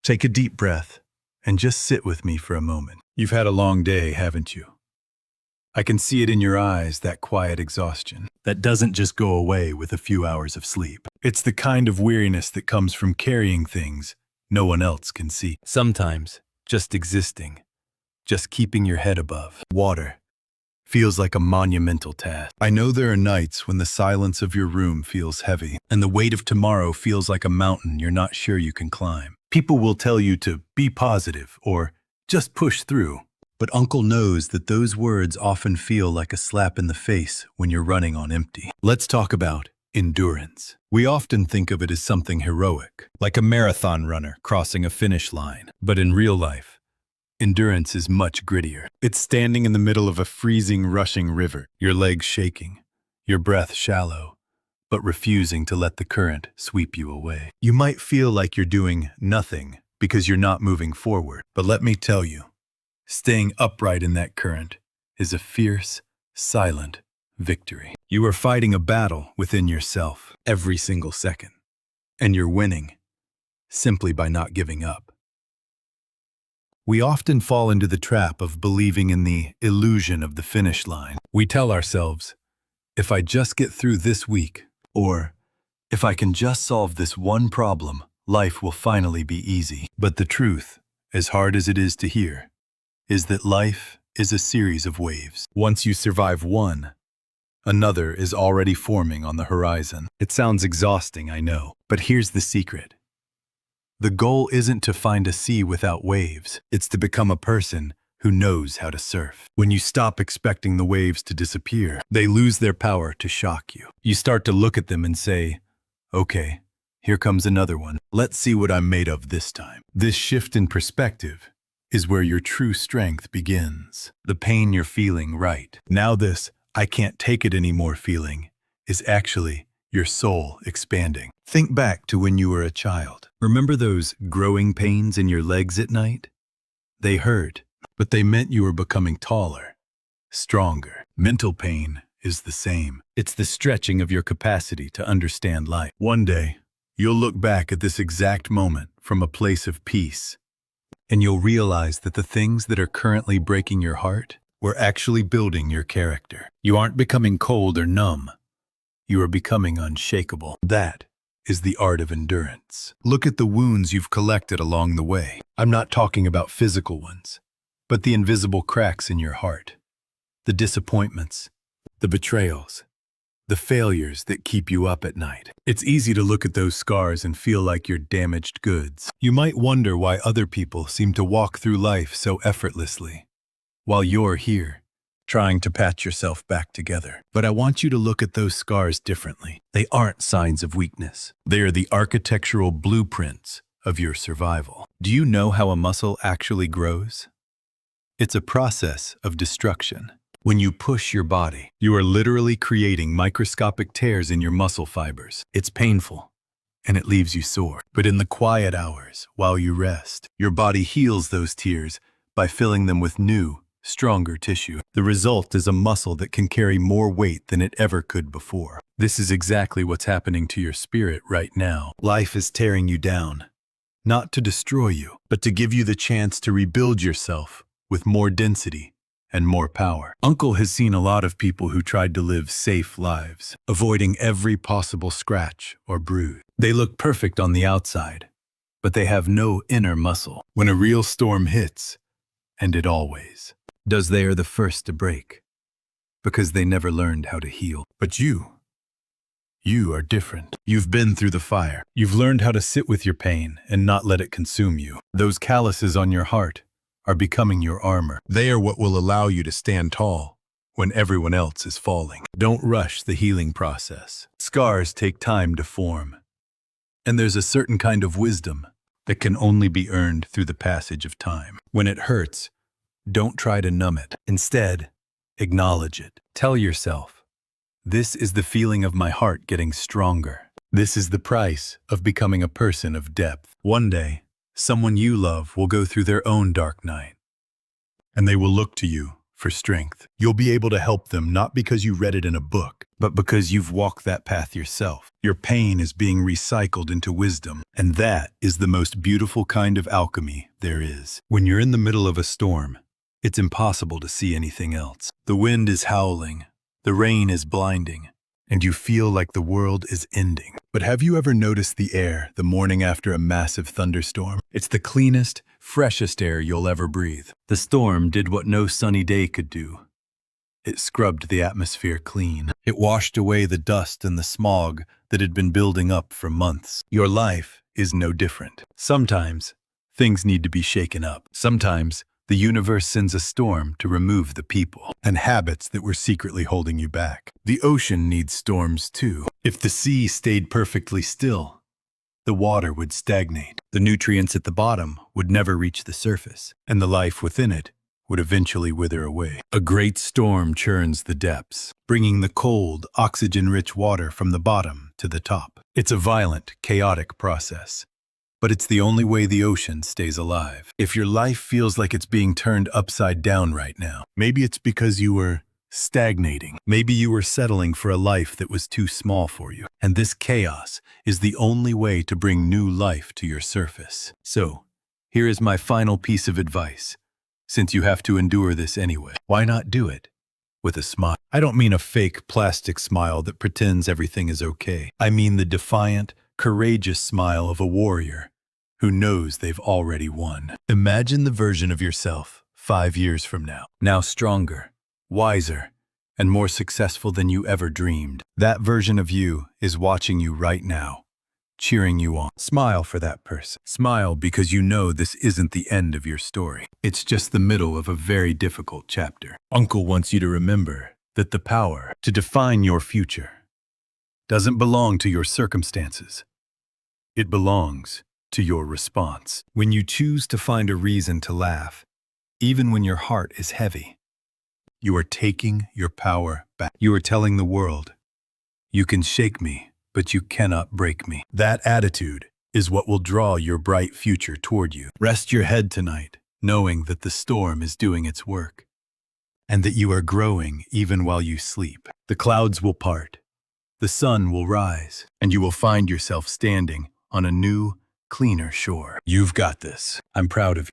Take a deep breath and just sit with me for a moment. You've had a long day, haven't you? I can see it in your eyes, that quiet exhaustion that doesn't just go away with a few hours of sleep. It's the kind of weariness that comes from carrying things no one else can see. Sometimes, just existing, just keeping your head above water, feels like a monumental task. I know there are nights when the silence of your room feels heavy, and the weight of tomorrow feels like a mountain you're not sure you can climb. People will tell you to be positive or just push through. But Uncle knows that those words often feel like a slap in the face when you're running on empty. Let's talk about endurance. We often think of it as something heroic, like a marathon runner crossing a finish line. But in real life, endurance is much grittier. It's standing in the middle of a freezing, rushing river, your legs shaking, your breath shallow, but refusing to let the current sweep you away. You might feel like you're doing nothing because you're not moving forward. But let me tell you, staying upright in that current is a fierce, silent victory. You are fighting a battle within yourself every single second, and you're winning simply by not giving up. We often fall into the trap of believing in the illusion of the finish line. We tell ourselves, if I just get through this week, or if I can just solve this one problem, life will finally be easy. But the truth, as hard as it is to hear, is that life is a series of waves. Once you survive one, another is already forming on the horizon. It sounds exhausting, I know, but here's the secret. The goal isn't to find a sea without waves. It's to become a person who knows how to surf. When you stop expecting the waves to disappear, they lose their power to shock you. You start to look at them and say, okay, here comes another one. Let's see what I'm made of this time. This shift in perspective is where your true strength begins. The pain you're feeling right now, this I can't take it anymore feeling is actually your soul expanding. Think back to when you were a child. Remember those growing pains in your legs at night? They hurt, but they meant you were becoming taller, stronger. Mental pain is the same. It's the stretching of your capacity to understand life. One day, you'll look back at this exact moment from a place of peace, and you'll realize that the things that are currently breaking your heart were actually building your character. You aren't becoming cold or numb. You are becoming unshakable. That is the art of endurance. Look at the wounds you've collected along the way. I'm not talking about physical ones, but the invisible cracks in your heart, the disappointments, the betrayals, the failures that keep you up at night. It's easy to look at those scars and feel like you're damaged goods. You might wonder why other people seem to walk through life so effortlessly, while you're here, trying to patch yourself back together. But I want you to look at those scars differently. They aren't signs of weakness. They are the architectural blueprints of your survival. Do you know how a muscle actually grows? It's a process of destruction. When you push your body, you are literally creating microscopic tears in your muscle fibers. It's painful, and it leaves you sore. But in the quiet hours, while you rest, your body heals those tears by filling them with new, stronger tissue. The result is a muscle that can carry more weight than it ever could before. This is exactly what's happening to your spirit right now. Life is tearing you down, not to destroy you, but to give you the chance to rebuild yourself with more density and more power. Uncle has seen a lot of people who tried to live safe lives, avoiding every possible scratch or bruise. They look perfect on the outside, but they have no inner muscle. When a real storm hits, and it always does, they are the first to break, because they never learned how to heal. But you are different. You've been through the fire. You've learned how to sit with your pain and not let it consume you. Those calluses on your heart are becoming your armor. They are what will allow you to stand tall when everyone else is falling. Don't rush the healing process. Scars take time to form, and there's a certain kind of wisdom that can only be earned through the passage of time. When it hurts, don't try to numb it. Instead, acknowledge it. Tell yourself, this is the feeling of my heart getting stronger. This is the price of becoming a person of depth. One day, someone you love will go through their own dark night, and they will look to you for strength. You'll be able to help them not because you read it in a book, but because you've walked that path yourself. Your pain is being recycled into wisdom, and that is the most beautiful kind of alchemy there is. When you're in the middle of a storm, it's impossible to see anything else. The wind is howling, the rain is blinding, and you feel like the world is ending. But have you ever noticed the air the morning after a massive thunderstorm? It's the cleanest, freshest air you'll ever breathe. The storm did what no sunny day could do. It scrubbed the atmosphere clean. It washed away the dust and the smog that had been building up for months. Your life is no different. Sometimes, things need to be shaken up. Sometimes, the universe sends a storm to remove the people and habits that were secretly holding you back. The ocean needs storms too. If the sea stayed perfectly still, the water would stagnate. The nutrients at the bottom would never reach the surface, and the life within it would eventually wither away. A great storm churns the depths, bringing the cold, oxygen-rich water from the bottom to the top. It's a violent, chaotic process, but it's the only way the ocean stays alive. If your life feels like it's being turned upside down right now, maybe it's because you were stagnating. Maybe you were settling for a life that was too small for you. And this chaos is the only way to bring new life to your surface. So, here is my final piece of advice. Since you have to endure this anyway, why not do it with a smile? I don't mean a fake plastic smile that pretends everything is okay. I mean the defiant, courageous smile of a warrior who knows they've already won. Imagine the version of yourself 5 years from now. Now stronger, wiser, and more successful than you ever dreamed. That version of you is watching you right now, cheering you on. Smile for that person. Smile because you know this isn't the end of your story. It's just the middle of a very difficult chapter. Uncle wants you to remember that the power to define your future doesn't belong to your circumstances. It belongs to your response. When you choose to find a reason to laugh, even when your heart is heavy, you are taking your power back. You are telling the world, you can shake me, but you cannot break me. That attitude is what will draw your bright future toward you. Rest your head tonight, knowing that the storm is doing its work, and that you are growing even while you sleep. The clouds will part, the sun will rise, and you will find yourself standing on a new, cleaner shore. You've got this. I'm proud of you.